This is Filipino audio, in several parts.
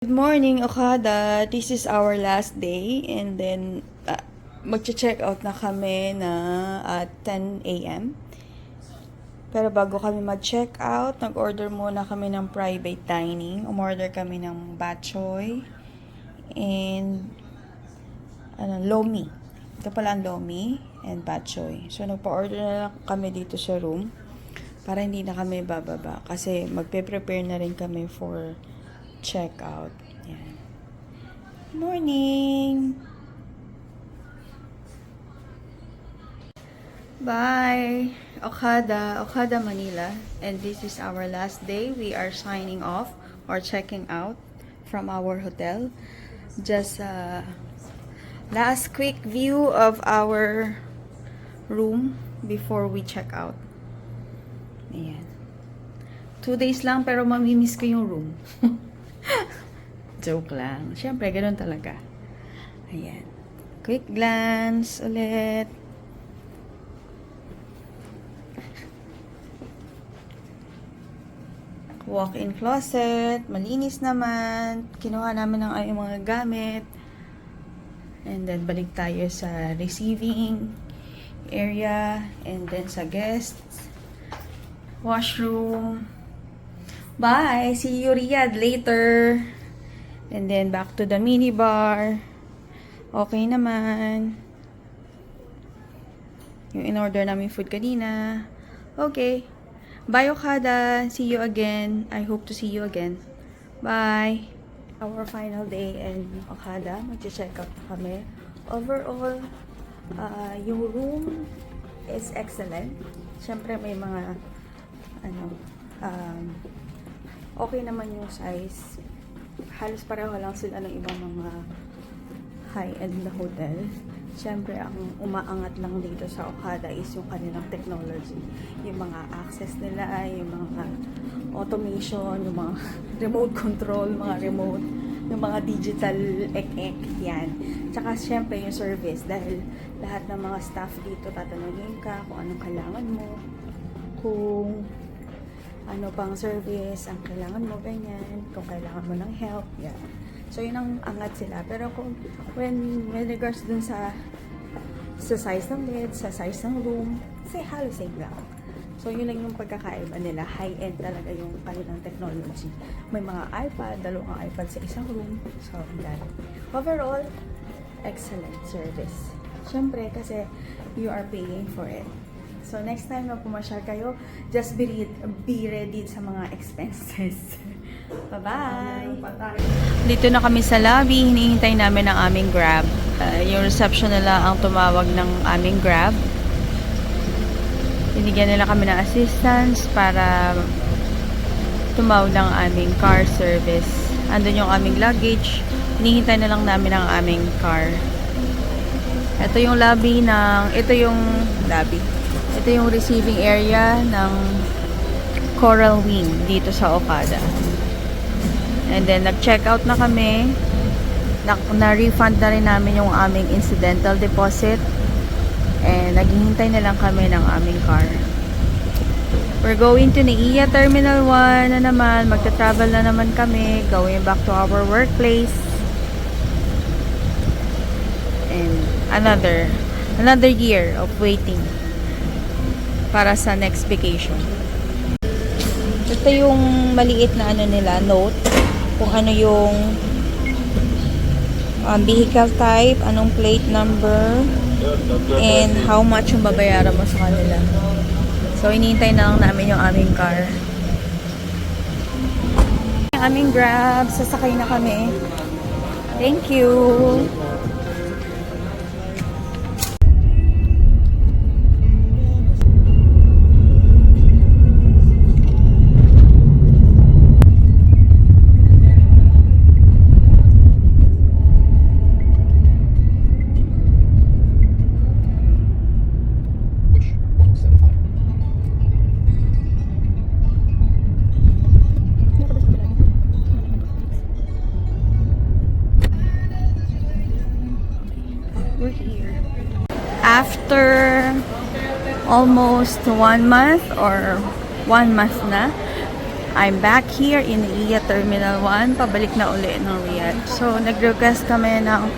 Good morning, Okada. This is our last day and then magche-check out na kami na at 10 a.m. Pero bago kami mag-check out, nag-order muna kami ng private dining. Umorder kami ng bok choy and lomi. Ito pala ang lomi and bok choy. So nagpa-order na lang kami dito sa room para hindi na kami bababa kasi magpe-prepare na rin kami for check out. Yan. Morning! Bye! Okada, Manila. And this is our last day. We are signing off or checking out from our hotel. Just last quick view of our room before we check out. Ayan. 2 days lang pero mamimiss ko yung room. Joke lang. Siyempre, ganoon talaga. Ayan. Quick glance ulit. Walk-in closet. Malinis naman. Kinuha namin ang aming mga gamit. And then, balik tayo sa receiving area. And then, sa guests. Washroom. Bye! See you, Riyadh, later. And then, back to the minibar. Okay naman. Yung in-order namin food kanina. Okay. Bye, Okada. See you again. I hope to see you again. Bye! Our final day in Okada. Mag-check out na kami. Overall, yung room is excellent. Siyempre, may mga okay naman yung size. Halos pareho lang sila ng ibang mga high-end na hotel. Siyempre, ang umaangat lang dito sa Okada is yung kanilang technology. Yung mga access nila, yung mga automation, yung mga remote control, yung mga digital ek-ek, yan. Tsaka, siyempre, yung service. Dahil lahat ng mga staff dito tatanungin ka kung anong kailangan mo, kung ano pang service ang kailangan mo, ganyan, kung kailangan mo ng help, yan. So, yun ang angat sila. Pero kung when regards dun sa size ng bed, sa size ng room, halos same lang. So, yun lang yung pagkakaiba nila. High-end talaga yung kanilang technology. May mga iPad, 2 iPad sa isang room. So, yan. Overall, excellent service. Siyempre, kasi you are paying for it. So, next time na pumasyal kayo, just be ready sa mga expenses. Bye-bye! Dito na kami sa lobby. Hinihintay namin ang aming Grab. Yung reception nila ang tumawag ng aming Grab. Binigyan nila kami ng assistance para tumawag ng aming car service. Andun yung aming luggage. Hinihintay na lang namin ang aming car. Ito yung lobby ng... Ito yung receiving area ng Coral Wing dito sa Okada. And then, nag-check out na kami. Na-refund na rin namin yung aming incidental deposit. And naghihintay na lang kami ng aming car. We're going to NAIA Terminal 1 na naman. Magta-travel na naman kami. Going back to our workplace. And another year of waiting para sa next vacation. Ito yung maliit na nila, note. Kung ano yung vehicle type, anong plate number, and how much yung babayaran mo sa kanila. So, inihintay na lang namin yung aming car. Yung aming Grab, sasakay na kami. Thank you! We're here. After almost 1 month or 1 month na, I'm back here in Riyadh Terminal 1. Pabalik na uli ng Riyadh. So, nag-request kami ng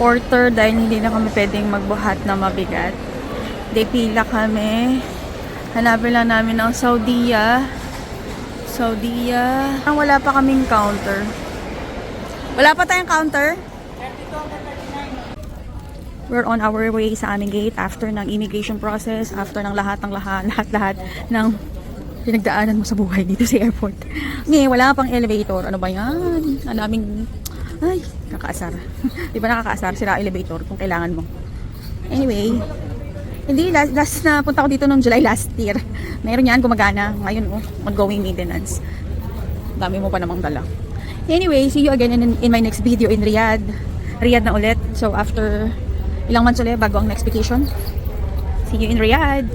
porter dahil hindi na kami pwedeng magbuhat na mabigat. Pila kami. Hanapin lang namin ng Saudiya. Wala pa kaming counter. Wala pa tayong counter? We're on our way sa aming gate after ng immigration process, after ng lahat ng pinagdaanan mo sa buhay dito sa airport. Ngayon, wala pang elevator. Ano ba yan? Ang daming, ay, nakakaasar. Di ba nakakaasar? Sira elevator kung kailangan mo. Anyway, hindi, last na punta ko dito noong July last year. Meron yan, gumagana. Ngayon, ongoing maintenance. Dami mo pa namang dala. Anyway, see you again in my next video in Riyadh. Riyadh na ulit. So, after ilang months ulit bago ang next vacation. See you in Riyadh.